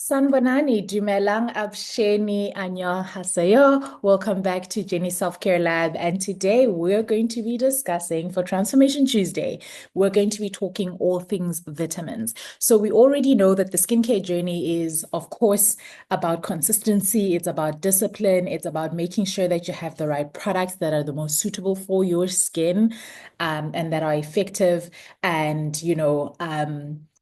Sanbonani, Dumelang Absheni Anya Hasayo. Welcome back to Jenni Self-Care Lab. And today we're going to be discussing for Transformation Tuesday, we're going to be talking all things vitamins. So we already know that the skincare journey is, of course, about consistency. It's about discipline. It's about making sure that you have the right products that are the most suitable for your skin, and that are effective and,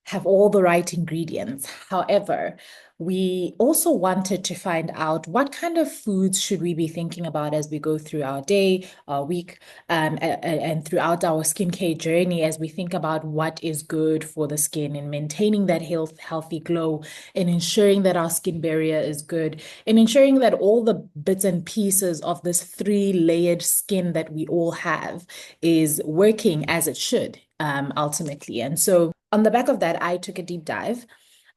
have all the right ingredients. However, we also wanted to find out what kind of foods should we be thinking about as we go through our day, our week, and throughout our skincare journey as we think about what is good for the skin and maintaining that healthy glow and ensuring that our skin barrier is good and ensuring that all the bits and pieces of this three-layered skin that we all have is working as it should, ultimately. And so on the back of that, I took a deep dive.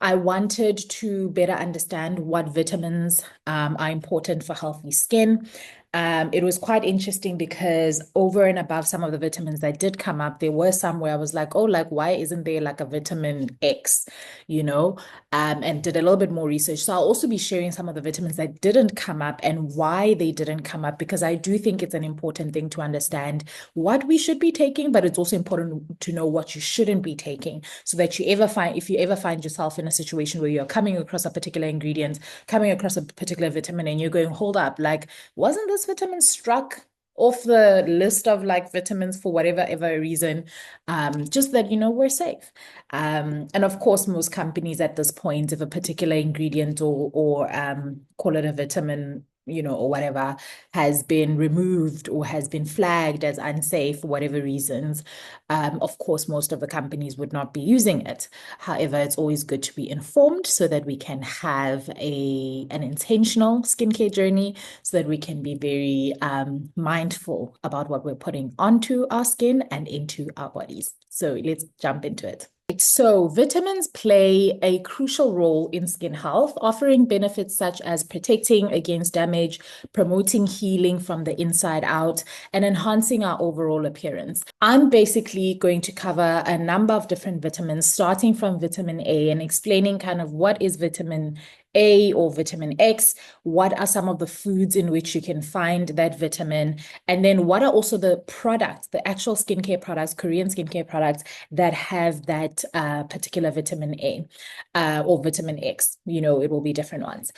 I wanted to better understand what vitamins are important for healthy skin. It was quite interesting because over and above some of the vitamins that did come up, there were some where I was like, oh, like, why isn't there like a vitamin X, you know? And did a little bit more research. So I'll also be sharing some of the vitamins that didn't come up and why they didn't come up, because I do think it's an important thing to understand what we should be taking, but it's also important to know what you shouldn't be taking so that if you ever find yourself in a situation where you're coming across a particular ingredient, coming across a particular vitamin, and you're going, hold up, like, wasn't this vitamin struck off the list of like vitamins for whatever ever reason? Just that, we're safe. And of course, most companies at this point, if a particular ingredient or call it a vitamin, or whatever, has been removed or has been flagged as unsafe for whatever reasons, of course, most of the companies would not be using it. However, it's always good to be informed so that we can have an intentional skincare journey, so that we can be very mindful about what we're putting onto our skin and into our bodies. So let's jump into it. So, vitamins play a crucial role in skin health, offering benefits such as protecting against damage, promoting healing from the inside out, and enhancing our overall appearance. I'm basically going to cover a number of different vitamins, starting from vitamin A and explaining kind of what is vitamin A or vitamin X, what are some of the foods in which you can find that vitamin, and then what are also the products, the actual skincare products, Korean skincare products that have that particular vitamin A or vitamin X. It will be different ones.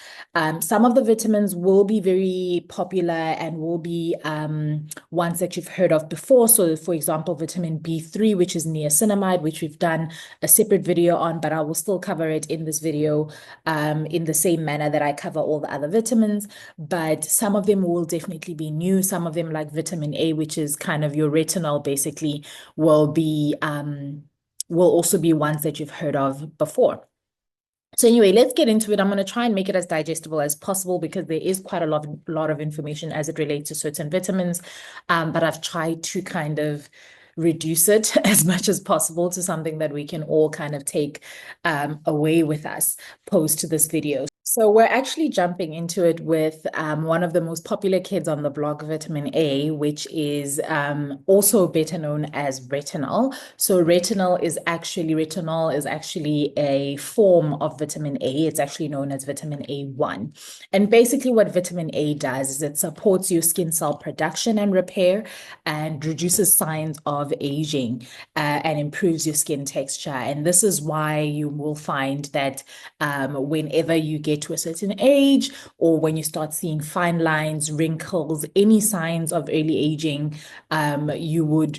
Some of the vitamins will be very popular and will be ones that you've heard of before. So, for example, vitamin B3, which is niacinamide, which we've done a separate video on, but I will still cover it in this video in the same manner that I cover all the other vitamins. But some of them will definitely be new. Some of them, like vitamin A, which is kind of your retinol, basically, will also be ones that you've heard of before. So anyway, let's get into it. I'm going to try and make it as digestible as possible because there is quite a lot of information as it relates to certain vitamins. But I've tried to kind of reduce it as much as possible to something that we can all kind of take away with us post this video. So we're actually jumping into it with one of the most popular kids on the blog, vitamin A, which is also better known as retinol. So retinol is actually a form of vitamin A. It's actually known as vitamin A1. And basically what vitamin A does is it supports your skin cell production and repair and reduces signs of aging and improves your skin texture. And this is why you will find that whenever you get to a certain age, or when you start seeing fine lines, wrinkles, any signs of early aging, you would,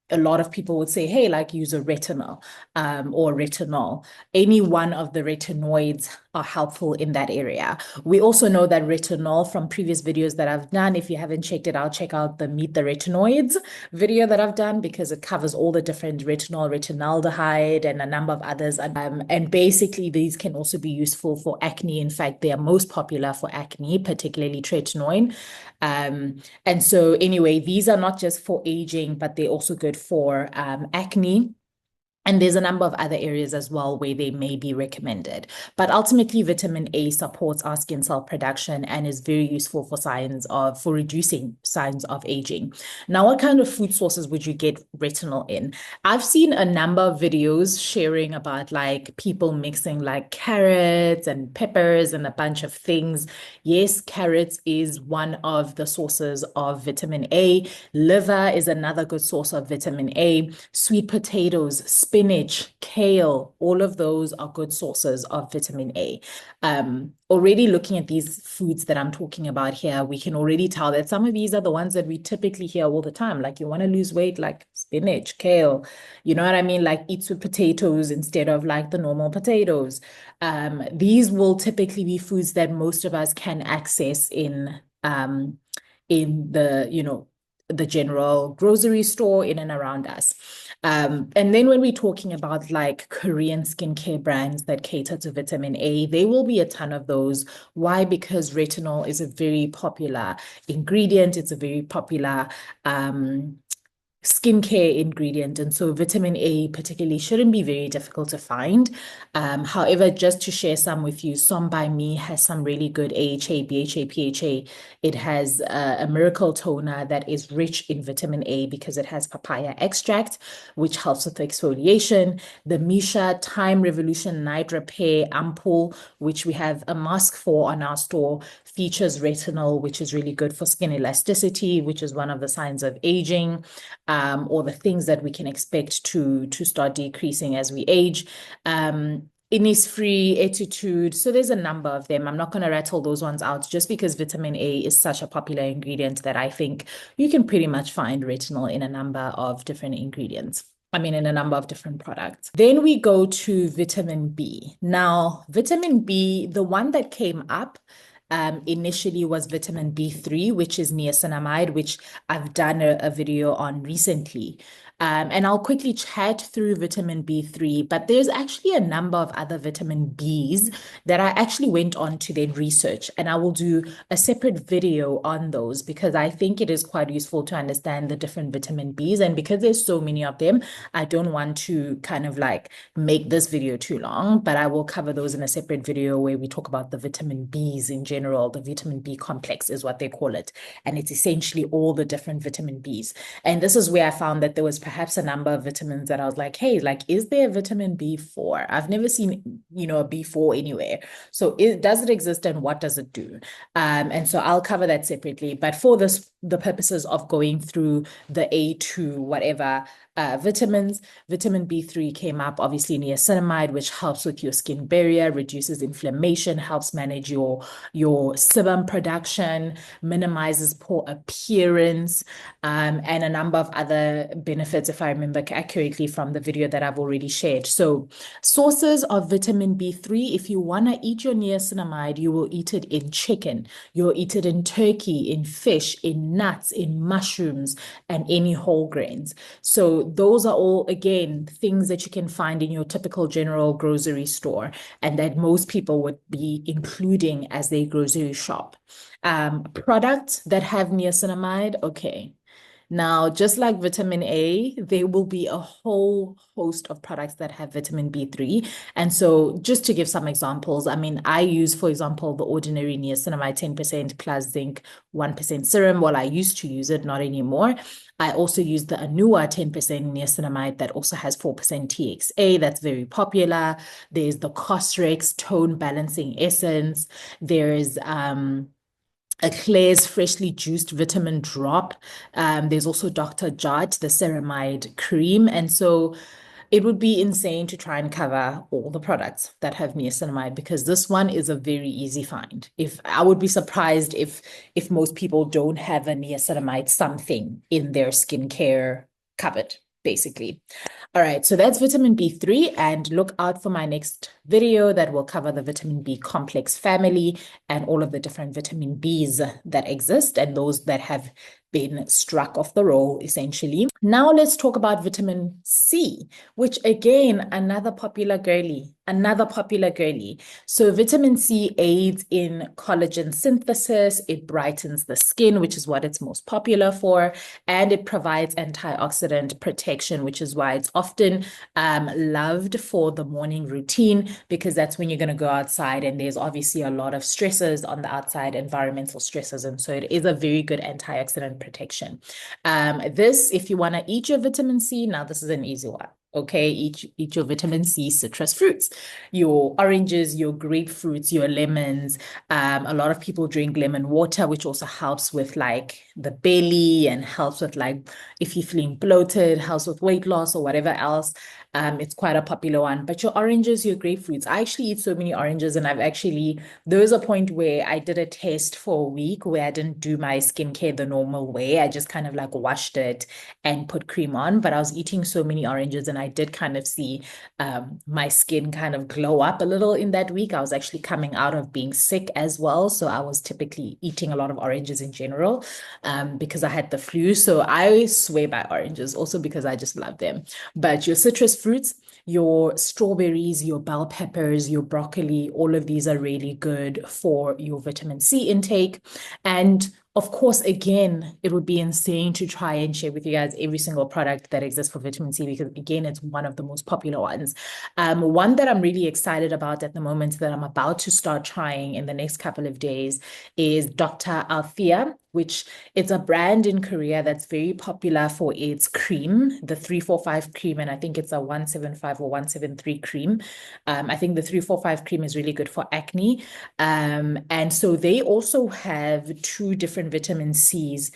a lot of people would say, hey, like use a retinol or retinol. Any one of the retinoids are helpful in that area. We also know that retinol, from previous videos that I've done, if you haven't checked it out, check out the Meet the Retinoids video that I've done, because it covers all the different retinol, retinaldehyde, and a number of others. And basically, these can also be useful for acne. In fact, they are most popular for acne, particularly tretinoin. And so anyway, these are not just for aging, but they're also good for acne. And there's a number of other areas as well where they may be recommended. But ultimately, vitamin A supports our skin cell production and is very useful for reducing signs of aging. Now, what kind of food sources would you get retinol in? I've seen a number of videos sharing about like people mixing like carrots and peppers and a bunch of things. Yes, carrots is one of the sources of vitamin A. Liver is another good source of vitamin A. Sweet potatoes, spinach, kale, all of those are good sources of vitamin A. Already looking at these foods that I'm talking about here, we can already tell that some of these are the ones that we typically hear all the time. Like you want to lose weight, like spinach, kale, you know what I mean? Like eat sweet potatoes instead of like the normal potatoes. These will typically be foods that most of us can access in the general grocery store in and around us. And then when we're talking about like Korean skincare brands that cater to vitamin A, there will be a ton of those. Why? Because retinol is a very popular ingredient. It's a very popular skincare ingredient. And so vitamin A particularly shouldn't be very difficult to find. However, just to share some with you, Some by Me has some really good AHA, BHA, PHA. It has a miracle toner that is rich in vitamin A because it has papaya extract, which helps with exfoliation. The Misha Time Revolution Night Repair Ampoule, which we have a mask for on our store, features retinol, which is really good for skin elasticity, which is one of the signs of aging. Or the things that we can expect to start decreasing as we age. Innisfree, Attitude. So there's a number of them. I'm not going to rattle those ones out just because vitamin A is such a popular ingredient that I think you can pretty much find retinol in a number of different ingredients. In a number of different products. Then we go to vitamin B. Now, vitamin B, the one that came up initially was vitamin B3, which is niacinamide, which I've done a video on recently. And I'll quickly chat through vitamin B3, but there's actually a number of other vitamin Bs that I actually went on to then research, and I will do a separate video on those because I think it is quite useful to understand the different vitamin Bs. And because there's so many of them, I don't want to kind of like make this video too long, but I will cover those in a separate video where we talk about the vitamin Bs in general. The vitamin B complex is what they call it. And it's essentially all the different vitamin Bs. And this is where I found that there was perhaps a number of vitamins that I was like, hey, like, is there a vitamin B4? I've never seen, a B4 anywhere. So does it exist and what does it do? And so I'll cover that separately. But for the purposes of going through the A2, whatever, vitamins, vitamin B3 came up, obviously niacinamide, which helps with your skin barrier, reduces inflammation, helps manage your sebum production, minimizes poor appearance, and a number of other benefits, if I remember accurately from the video that I've already shared. So sources of vitamin B3, if you want to eat your niacinamide, you will eat it in chicken, you'll eat it in turkey, in fish, in nuts, in mushrooms, and any whole grains. So those are all, again, things that you can find in your typical general grocery store and that most people would be including as they grocery shop. Products that have niacinamide, okay. Now, just like vitamin A, there will be a whole host of products that have vitamin B3. And so just to give some examples, I use, for example, the ordinary niacinamide 10% plus zinc 1% serum. Well, I used to use it, not anymore. I also use the Anua 10% niacinamide that also has 4% TXA. That's very popular. There's the Cosrex Tone Balancing Essence. There's a Claire's freshly juiced vitamin drop. There's also Dr. Jart, the ceramide cream. And so it would be insane to try and cover all the products that have niacinamide because this one is a very easy find. I would be surprised if most people don't have a niacinamide something in their skincare cupboard, basically. All right, so that's vitamin B3, and look out for my next video that will cover the vitamin B complex family and all of the different vitamin Bs that exist and those that have been struck off the roll, essentially. Now let's talk about vitamin C, which again, another popular girly. another popular girly. So vitamin C aids in collagen synthesis. It brightens the skin, which is what it's most popular for, and it provides antioxidant protection, which is why it's often loved for the morning routine, because that's when you're going to go outside and there's obviously a lot of stresses on the outside, environmental stresses. And so it is a very good antioxidant protection. This, if you want to eat your vitamin C, now this is an easy one. Okay, eat your vitamin C citrus fruits, your oranges, your grapefruits, your lemons. A lot of people drink lemon water, which also helps with like the belly and helps with like if you're feeling bloated, helps with weight loss or whatever else. It's quite a popular one. But your oranges, your grapefruits, I actually eat so many oranges, and there was a point where I did a test for a week where I didn't do my skincare the normal way. I just kind of like washed it and put cream on, but I was eating so many oranges and I did kind of see my skin kind of glow up a little in that week. I was actually coming out of being sick as well. So I was typically eating a lot of oranges in general because I had the flu. So I swear by oranges also because I just love them. But your citrus fruits, your strawberries, your bell peppers, your broccoli, all of these are really good for your vitamin C intake. And of course, again, it would be insane to try and share with you guys every single product that exists for vitamin C because, again, it's one of the most popular ones. One that I'm really excited about at the moment that I'm about to start trying in the next couple of days is Dr. Althea, which it's a brand in Korea that's very popular for its cream, the 345 cream, and I think it's a 175 or 173 cream. I think the 345 cream is really good for acne. And so they also have two different vitamin C's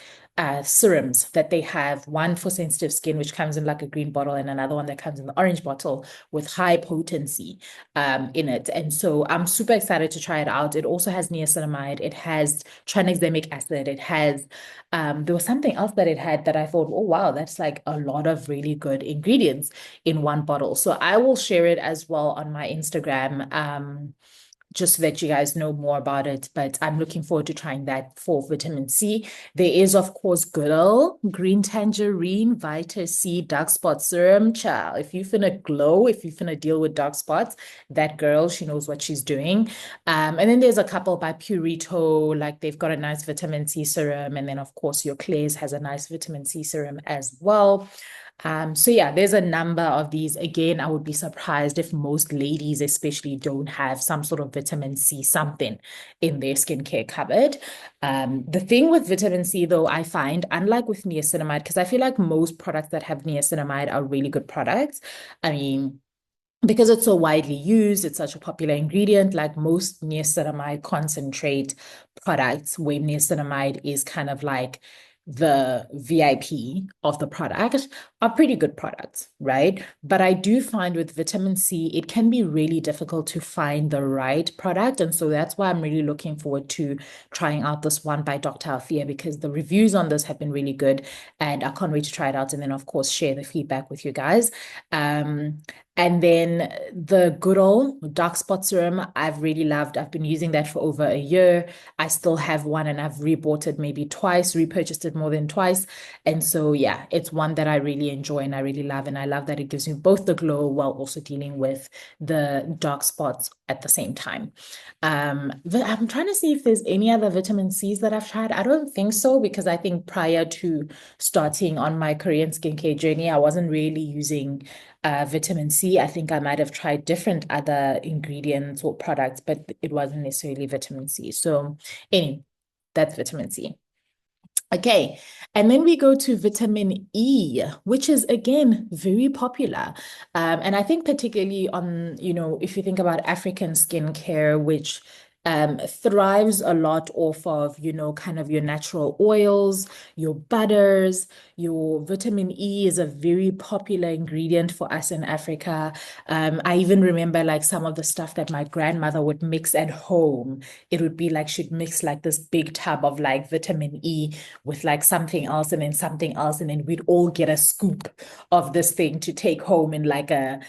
serums that they have, one for sensitive skin, which comes in like a green bottle, and another one that comes in the orange bottle with high potency in it. And so I'm super excited to try it out. It also has niacinamide, it has tranexamic acid, it has there was something else that it had that I thought, oh wow, that's like a lot of really good ingredients in one bottle. So I will share it as well on my Instagram. Just so that you guys know more about it. But I'm looking forward to trying that for vitamin C. There is, of course, good old green tangerine, Vita C, dark spot serum. Child, if you finna glow, if you finna deal with dark spots, that girl, she knows what she's doing. And then there's a couple by Purito, like they've got a nice vitamin C serum. And then, of course, your Claire's has a nice vitamin C serum as well. So yeah, there's a number of these. Again, I would be surprised if most ladies especially don't have some sort of vitamin C something in their skincare cupboard. The thing with vitamin C though, I find, unlike with niacinamide, because I feel like most products that have niacinamide are really good products. I mean, because it's so widely used, it's such a popular ingredient, like most niacinamide concentrate products, where niacinamide is kind of like the VIP of the product, are pretty good products, right? But I do find with vitamin C, it can be really difficult to find the right product. And so that's why I'm really looking forward to trying out this one by Dr. Althea, because the reviews on this have been really good. And I can't wait to try it out and then, of course, share the feedback with you guys. And then the good old dark spot serum, I've really loved. I've been using that for over a year. I still have one and I've rebought it maybe twice, repurchased it more than twice. And so, yeah, it's one that I really enjoy and I really love. And I love that it gives me both the glow while also dealing with the dark spots at the same time. I'm trying to see if there's any other vitamin C's that I've tried. I don't think so, because I think prior to starting on my Korean skincare journey, I wasn't really using vitamin C. I think I might have tried different other ingredients or products, but it wasn't necessarily vitamin C. So anyway, that's vitamin C. Okay, and then we go to vitamin E, which is again very popular. And I think particularly on, if you think about African skincare, which thrives a lot off of, kind of your natural oils, your butters, your vitamin E is a very popular ingredient for us in Africa. I even remember like some of the stuff that my grandmother would mix at home. It would be like she'd mix like this big tub of like vitamin E with like something else and then something else. And then we'd all get a scoop of this thing to take home in like an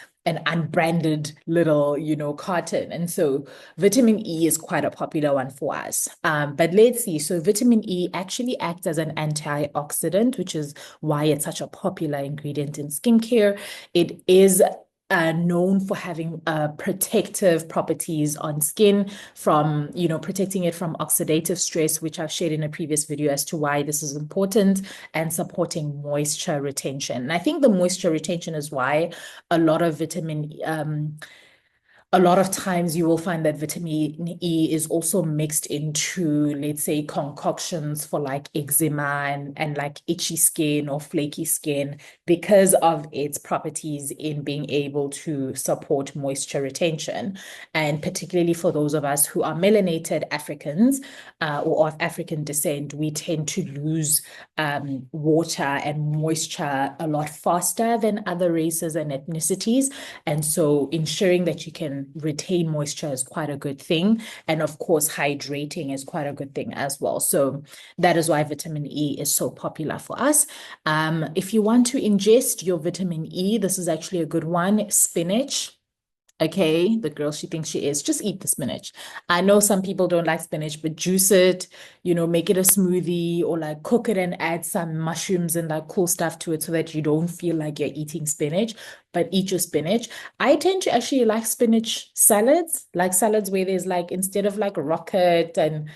unbranded little, carton. And so vitamin E is quite a popular one for us. But let's see. So vitamin E actually acts as an antioxidant, which is why it's such a popular ingredient in skincare. It is known for having protective properties on skin from, protecting it from oxidative stress, which I've shared in a previous video as to why this is important, and supporting moisture retention. And I think the moisture retention is why a lot of a lot of times you will find that vitamin E is also mixed into, let's say, concoctions for like eczema and like itchy skin or flaky skin because of its properties in being able to support moisture retention. And particularly for those of us who are melanated Africans or of African descent, we tend to lose water and moisture a lot faster than other races and ethnicities. And so ensuring that you can retain moisture is quite a good thing. And of course, hydrating is quite a good thing as well. So that is why vitamin E is so popular for us. If you want to ingest your vitamin E, this is actually a good one. Spinach. Okay, the girl she thinks she is, just eat the spinach. I know some people don't like spinach, but juice it, make it a smoothie or like cook it and add some mushrooms and like cool stuff to it so that you don't feel like you're eating spinach, but eat your spinach. I tend to actually like spinach salads, like salads where there's like, instead of like rocket and,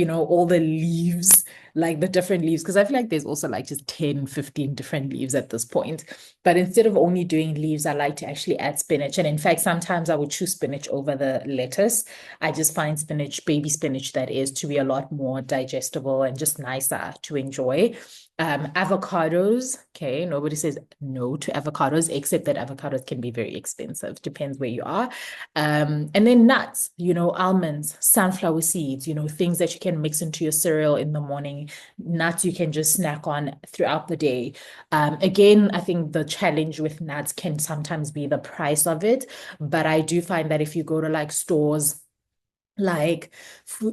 all the leaves, like the different leaves, because I feel like there's also like just 10, 15 different leaves at this point. But instead of only doing leaves, I like to actually add spinach. And in fact, sometimes I would choose spinach over the lettuce. I just find spinach, baby spinach that is, to be a lot more digestible and just nicer to enjoy. Avocados, okay, nobody says no to avocados, except that avocados can be very expensive, depends where you are. And then nuts, almonds, sunflower seeds, things that you can mix into your cereal in the morning, nuts you can just snack on throughout the day. Again, I think the challenge with nuts can sometimes be the price of it, but I do find that if you go to like stores, like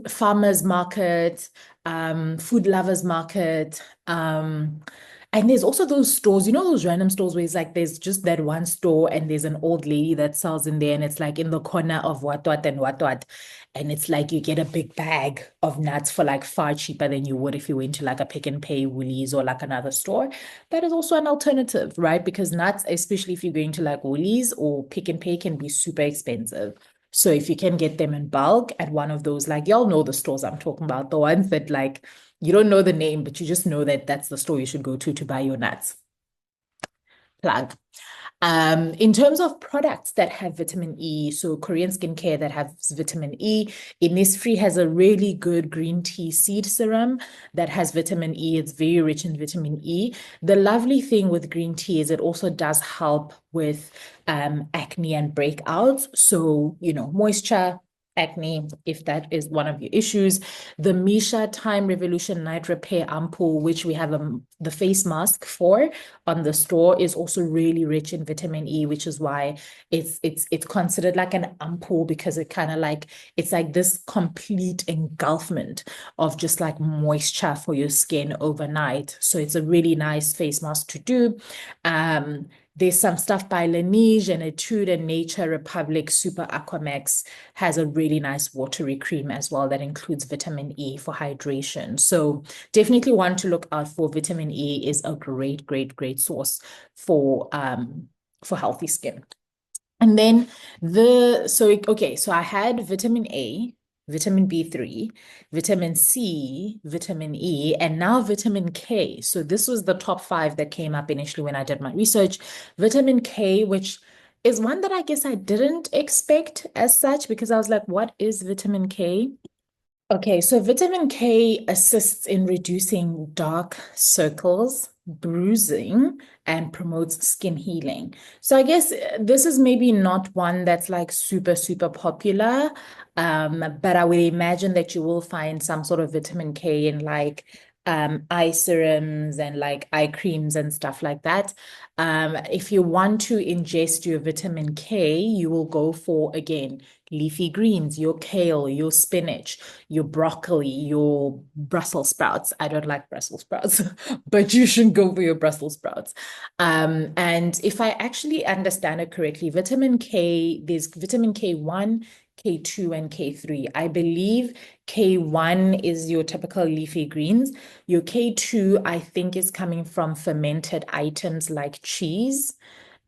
farmers market, food lovers market, and there's also those stores, those random stores where it's like there's just that one store and there's an old lady that sells in there and it's like in the corner of what and what. And it's like you get a big bag of nuts for like far cheaper than you would if you went to like a Pick and Pay, Woolies, or like another store. That is also an alternative, right? Because nuts, especially if you're going to like Woolies or Pick and Pay, can be super expensive. So if you can get them in bulk at one of those, like y'all know the stores I'm talking about, the ones that like you don't know the name, but you just know that that's the store you should go to buy your nuts. Plug. In terms of products that have vitamin E, so Korean skincare that has vitamin E, Innisfree has a really good green tea seed serum that has vitamin E. It's very rich in vitamin E. The lovely thing with green tea is it also does help with acne and breakouts. So, moisture, acne, if that is one of your issues. The Misha Time Revolution Night Repair Ampoule, which we have the face mask for on the store, is also really rich in vitamin E, which is why it's considered like an ampoule, because it kind of like, it's like this complete engulfment of just like moisture for your skin overnight. So it's a really nice face mask to do. There's some stuff by Laneige and Etude, and Nature Republic Super Aquamax has a really nice watery cream as well that includes vitamin E for hydration. So definitely one to look out for. Vitamin E is a great, great, great source for healthy skin. And then so I had vitamin A, vitamin B3, vitamin C, vitamin E, and now vitamin K. So this was the top 5 that came up initially when I did my research. Vitamin K, which is one that I guess I didn't expect as such, because I was like, what is vitamin K? Okay, so vitamin K assists in reducing dark circles, bruising, and promotes skin healing. So I guess this is maybe not one that's like super, super popular, but I would imagine that you will find some sort of vitamin K in like eye serums and like eye creams and stuff like that. If you want to ingest your vitamin K, you will go for, again, leafy greens, your kale, your spinach, your broccoli, your Brussels sprouts. I don't like Brussels sprouts, but you should go for your Brussels sprouts. And if I actually understand it correctly, vitamin K, there's vitamin K1, K2, and K3. I believe K1 is your typical leafy greens. Your K2, I think, is coming from fermented items like cheese.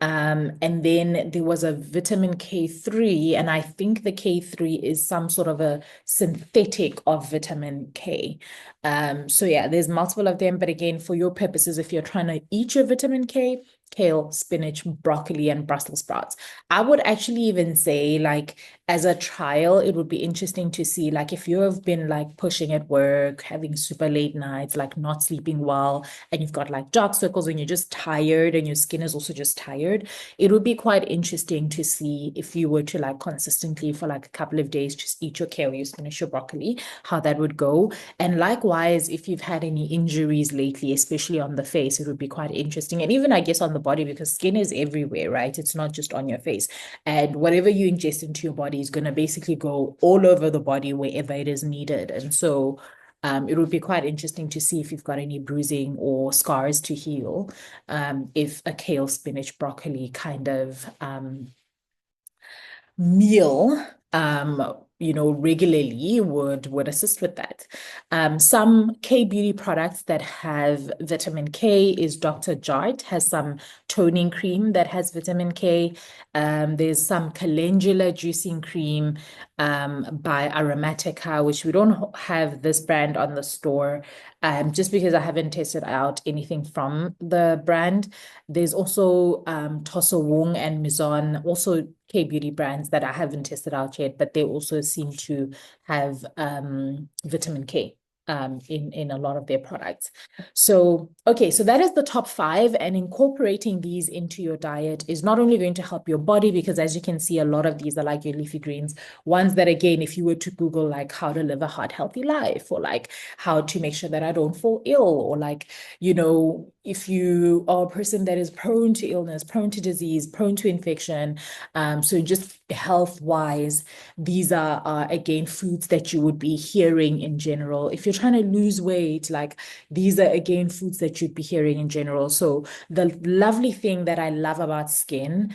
And then there was a vitamin K3, and I think the K3 is some sort of a synthetic of vitamin K. So yeah, there's multiple of them, but again, for your purposes, if you're trying to eat your vitamin K, kale, spinach, broccoli, and Brussels sprouts. I would actually even say, like, as a trial, it would be interesting to see, like, if you have been like pushing at work, having super late nights, like not sleeping well, and you've got like dark circles and you're just tired and your skin is also just tired, it would be quite interesting to see if you were to like consistently for like a couple of days just eat your kale, your spinach, your broccoli, how that would go. And likewise, if you've had any injuries lately, especially on the face, it would be quite interesting. And even I guess on the body, because skin is everywhere, right? It's not just on your face. And whatever you ingest into your body is going to basically go all over the body wherever it is needed. And so it would be quite interesting to see if you've got any bruising or scars to heal, if a kale, spinach, broccoli kind of meal, regularly would assist with that. Some K beauty products that have vitamin K is Dr. Jart has some toning cream that has vitamin K. There's some calendula juicing cream by Aromatica, which we don't have this brand on the store, just because I haven't tested out anything from the brand. There's also Tossa Wong and Mizon, also K-beauty brands that I haven't tested out yet, but they also seem to have vitamin K in a lot of their products. So, okay, so that is the top five, and incorporating these into your diet is not only going to help your body, because as you can see, a lot of these are like your leafy greens, ones that, again, if you were to Google like how to live a heart healthy life, or like how to make sure that I don't fall ill, or like, if you are a person that is prone to illness, prone to disease, prone to infection, so just health wise, these are again foods that you would be hearing in general. If you're trying to lose weight, like these are again foods that you'd be hearing in general. So the lovely thing that I love about skin,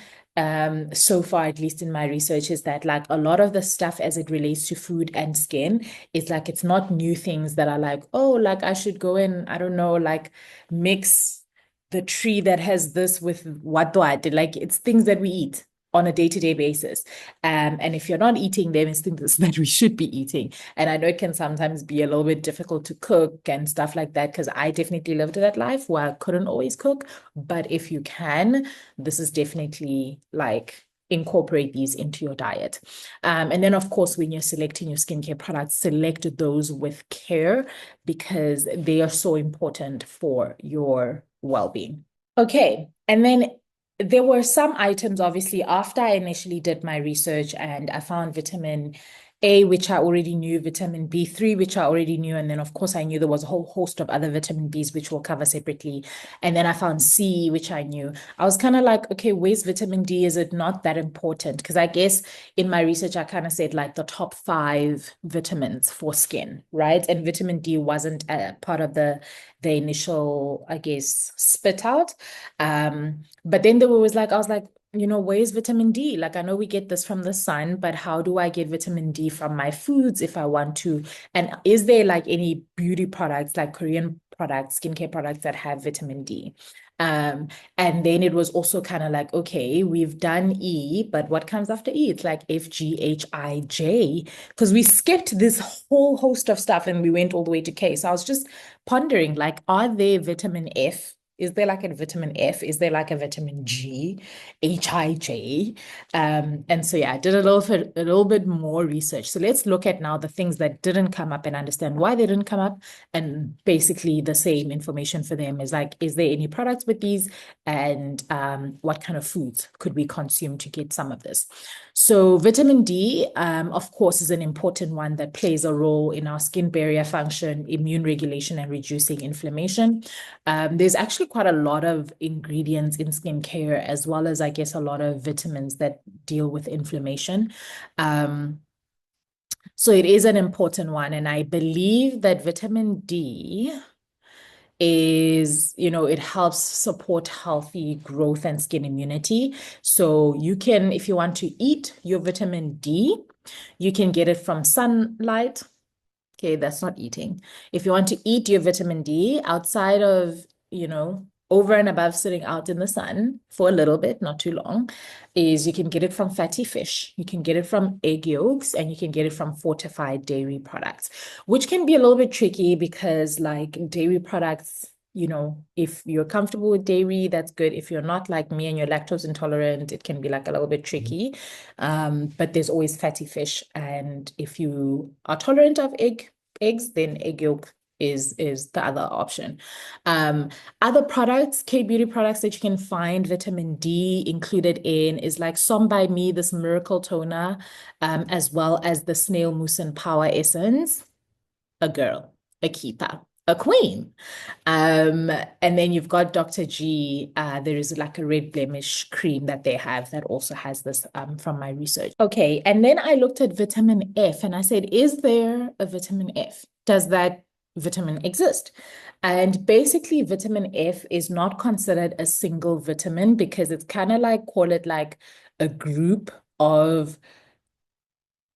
so far, at least in my research, is that like a lot of the stuff as it relates to food and skin, it's like it's not new things that are like, oh, like I should go and I don't know, like mix the tree that has this with what. Like it's things that we eat on a day-to-day basis. And if you're not eating them, it's things that we should be eating. And I know it can sometimes be a little bit difficult to cook and stuff like that, because I definitely lived that life where I couldn't always cook. But if you can, this is definitely like incorporate these into your diet. And then, of course, when you're selecting your skincare products, select those with care because they are so important for your well-being. Okay, and then there were some items, obviously, after I initially did my research and I found vitamin A, which I already knew, vitamin B3, which I already knew, and then, of course, I knew there was a whole host of other vitamin Bs, which we'll cover separately. And then I found C, which I knew. I was kind of like, okay, where's vitamin D? Is it not that important? Because I guess in my research, I kind of said like the top five vitamins for skin, right? And vitamin D wasn't a part of the initial, I guess, spit out. But then there was like, I was like, where's vitamin D? Like, I know we get this from the sun, but how do I get vitamin D from my foods if I want to? And is there like any beauty products, like Korean products, skincare products that have vitamin D? And then it was also kind of like, okay, we've done E, but what comes after E? It's like F, G, H, I, J, because we skipped this whole host of stuff and we went all the way to K. So I was just pondering, like, are there vitamin F? Is there like a vitamin F? Is there like a vitamin G, H, I, J? And so yeah, I did a little bit more research. So let's look at now the things that didn't come up and understand why they didn't come up. And basically the same information for them is like, is there any products with these? And what kind of foods could we consume to get some of this? So vitamin D, of course, is an important one that plays a role in our skin barrier function, immune regulation, and reducing inflammation. There's actually quite a lot of ingredients in skincare, as well as, I guess, a lot of vitamins that deal with inflammation. So it is an important one. And I believe that vitamin D is, it helps support healthy growth and skin immunity. So you can, if you want to eat your vitamin D, you can get it from sunlight. Okay, that's not eating. If you want to eat your vitamin D outside of, over and above sitting out in the sun for a little bit, not too long, is you can get it from fatty fish, you can get it from egg yolks, and you can get it from fortified dairy products, which can be a little bit tricky because like dairy products, you know, if you're comfortable with dairy, that's good. If you're not like me and you're lactose intolerant, it can be like a little bit tricky. But there's always fatty fish. And if you are tolerant of eggs, then egg yolk is the other option. Other products, K-beauty products that you can find vitamin D included in is like Some by Me, this miracle toner, as well as the snail mucin power essence. A girl, a keeper, a queen. And then you've got Dr. G. There is like a red blemish cream that they have that also has this from my research. Okay, and then I looked at vitamin F and I said, is there a vitamin F? Does that vitamin exist? And basically, vitamin F is not considered a single vitamin because it's kind of like, call it like a group of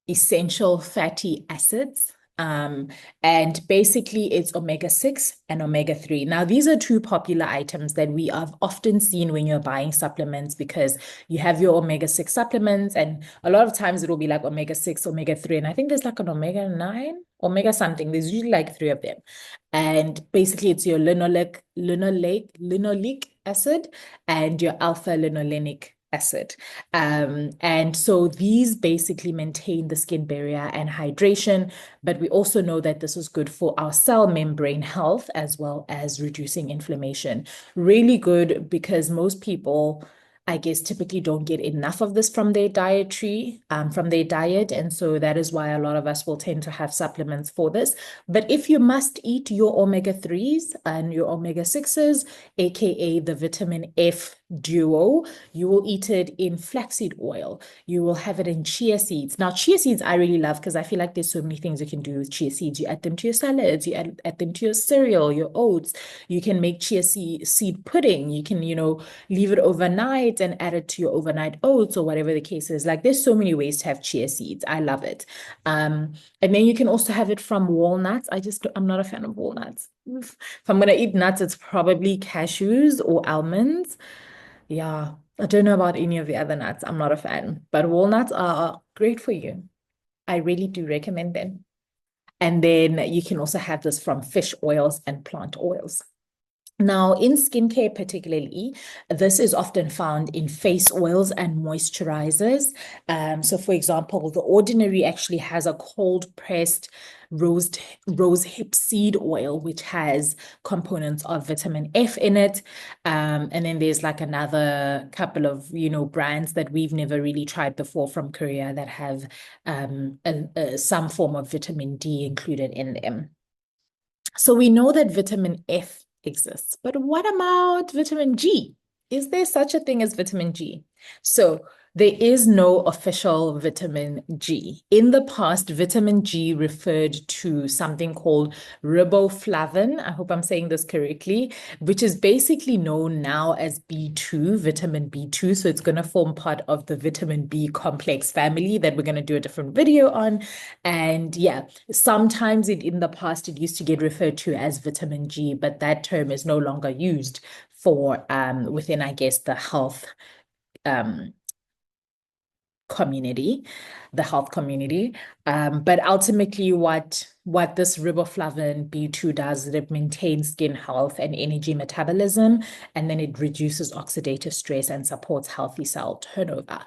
essential fatty acids. And basically it's omega-6 and omega-3. Now, these are two popular items that we have often seen when you're buying supplements because you have your omega-6 supplements, and a lot of times it will be like omega-6, omega-3, and I think there's like an omega-9, omega something. There's usually like three of them. And basically it's your linoleic acid and your alpha linolenic acid. And so these basically maintain the skin barrier and hydration, but we also know that this is good for our cell membrane health as well as reducing inflammation. Really good because most people, I guess, typically don't get enough of this from their diet. And so that is why a lot of us will tend to have supplements for this. But if you must eat your omega-3s and your omega-6s, aka the vitamin F duo, you will eat it in flaxseed oil. You will have it in chia seeds. Now, chia seeds I really love because I feel like there's so many things you can do with chia seeds. You add them to your salads, you add them to your cereal, your oats. You can make chia seed pudding. You can, leave it overnight and add it to your overnight oats or whatever the case is. Like there's so many ways to have chia seeds. I love it. And then you can also have it from walnuts. I'm not a fan of walnuts. If I'm going to eat nuts, it's probably cashews or almonds. Yeah, I don't know about any of the other nuts. I'm not a fan, but walnuts are great for you. I really do recommend them. And then you can also have this from fish oils and plant oils. Now, in skincare particularly, this is often found in face oils and moisturizers. So for example, The Ordinary actually has a cold pressed rose hip seed oil, which has components of vitamin F in it. And then there's like another couple of, brands that we've never really tried before from Korea that have some form of vitamin D included in them. So we know that vitamin F exists, but what about vitamin G? Is there such a thing as vitamin G? So there is no official vitamin G. In the past, vitamin G referred to something called riboflavin. I hope I'm saying this correctly, which is basically known now as B2, vitamin B2. So it's going to form part of the vitamin B complex family that we're going to do a different video on. And yeah, sometimes in the past, it used to get referred to as vitamin G, but that term is no longer used for within, I guess, the health community, the health community. But ultimately what this riboflavin B2 does is it maintains skin health and energy metabolism, and then it reduces oxidative stress and supports healthy cell turnover.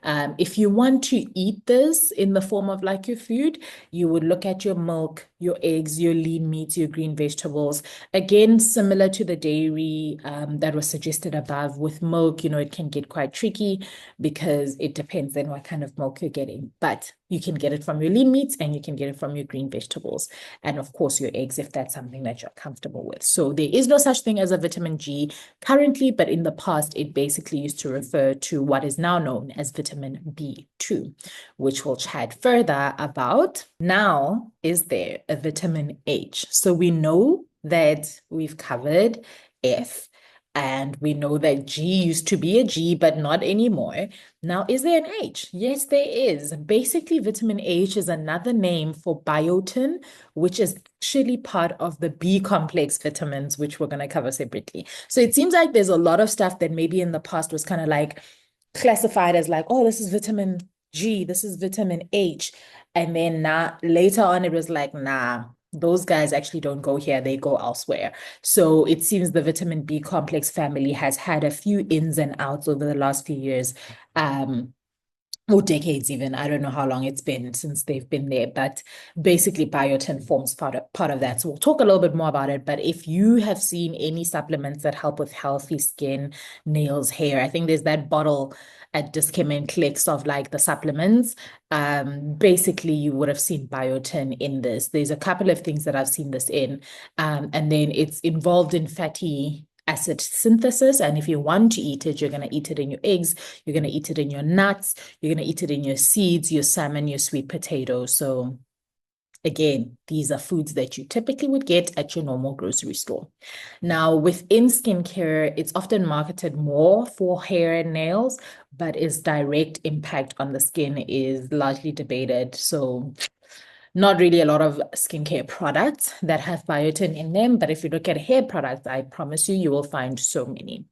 If you want to eat this in the form of like your food, you would look at your milk, your eggs, your lean meats, your green vegetables. Again, similar to the dairy that was suggested above, with milk, it can get quite tricky because it depends on what kind of milk you're getting. But you can get it from your lean meats and you can get it from your green vegetables. And of course, your eggs, if that's something that you're comfortable with. So there is no such thing as a vitamin G currently, but in the past, it basically used to refer to what is now known as vitamin B2, which we'll chat further about. Now, is there a vitamin H? So we know that we've covered F. And we know that G used to be a G, but not anymore. Now, is there an H? Yes, there is. Basically, vitamin H is another name for biotin, which is actually part of the B complex vitamins, which we're going to cover separately. So it seems like there's a lot of stuff that maybe in the past was kind of like classified as like, oh, this is vitamin G, this is vitamin H. And then now later on, it was like, nah, those guys actually don't go here, they go elsewhere. So it seems the vitamin B complex family has had a few ins and outs over the last few years. Or decades even. I don't know how long it's been since they've been there, but basically biotin forms part of that. So we'll talk a little bit more about it. But if you have seen any supplements that help with healthy skin, nails, hair, I think there's that bottle at Dis-Chem and Clicks of like the supplements. Basically, you would have seen biotin in this. There's a couple of things that I've seen this in. And then it's involved in fatty acid synthesis. And if you want to eat it, you're going to eat it in your eggs, you're going to eat it in your nuts, you're going to eat it in your seeds, your salmon, your sweet potato. So again, these are foods that you typically would get at your normal grocery store. Now, within skincare, it's often marketed more for hair and nails, but its direct impact on the skin is largely debated. So not really a lot of skincare products that have biotin in them, but if you look at hair products, I promise you, you will find so many.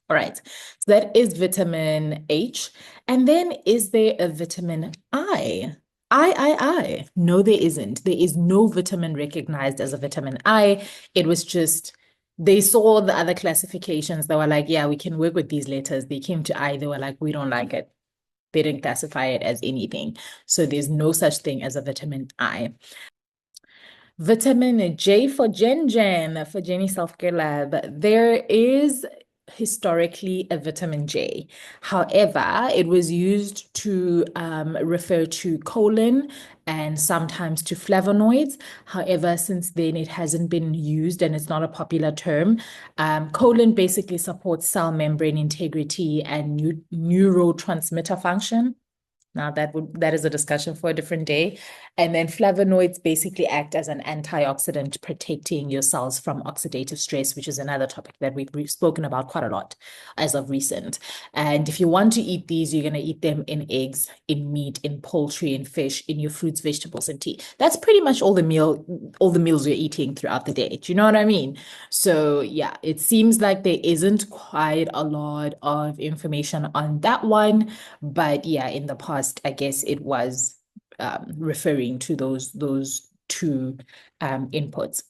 All right, so that is vitamin H. And then is there a vitamin I? I. No, there isn't. There is no vitamin recognized as a vitamin I. It was just, they saw the other classifications. They were like, yeah, we can work with these letters. They came to I, they were like, we don't like it. They didn't classify it as anything. So there's no such thing as a vitamin I. Vitamin J for for Jenni Self-Care Lab. There is historically a vitamin J. However, it was used to refer to choline and sometimes to flavonoids. However, since then it hasn't been used and it's not a popular term. Choline basically supports cell membrane integrity and neurotransmitter function. Now that is a discussion for a different day. And then flavonoids basically act as an antioxidant, protecting your cells from oxidative stress, which is another topic that we've spoken about quite a lot as of recent. And if you want to eat these, you're going to eat them in eggs, in meat, in poultry, in fish, in your fruits, vegetables, and tea. That's pretty much all the meals you're eating throughout the day. Do you know what I mean? So yeah, it seems like there isn't quite a lot of information on that one. But yeah, in the past, I guess it was referring to those two inputs.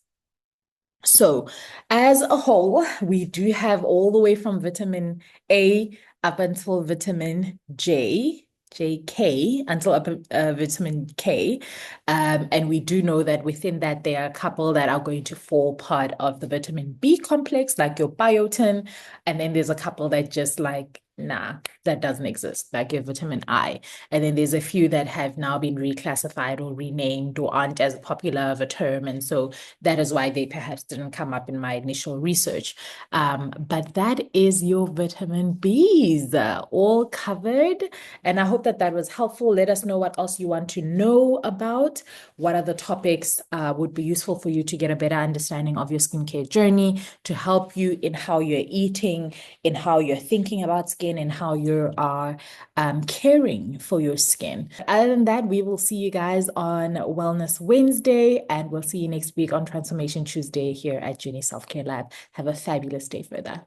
So as a whole, we do have all the way from vitamin A up until vitamin JK, until up vitamin K. And we do know that within that, there are a couple that are going to fall part of the vitamin B complex, like your biotin. And then there's a couple that just like, nah, that doesn't exist, like your vitamin I. And then there's a few that have now been reclassified or renamed or aren't as popular of a term. And so that is why they perhaps didn't come up in my initial research. But that is your vitamin Bs all covered. And I hope that that was helpful. Let us know what else you want to know about. What other topics would be useful for you to get a better understanding of your skincare journey, to help you in how you're eating, in how you're thinking about skin, and how you are caring for your skin. Other than that, we will see you guys on Wellness Wednesday, and we'll see you next week on Transformation Tuesday here at Jenni Self-Care Lab. Have a fabulous day further.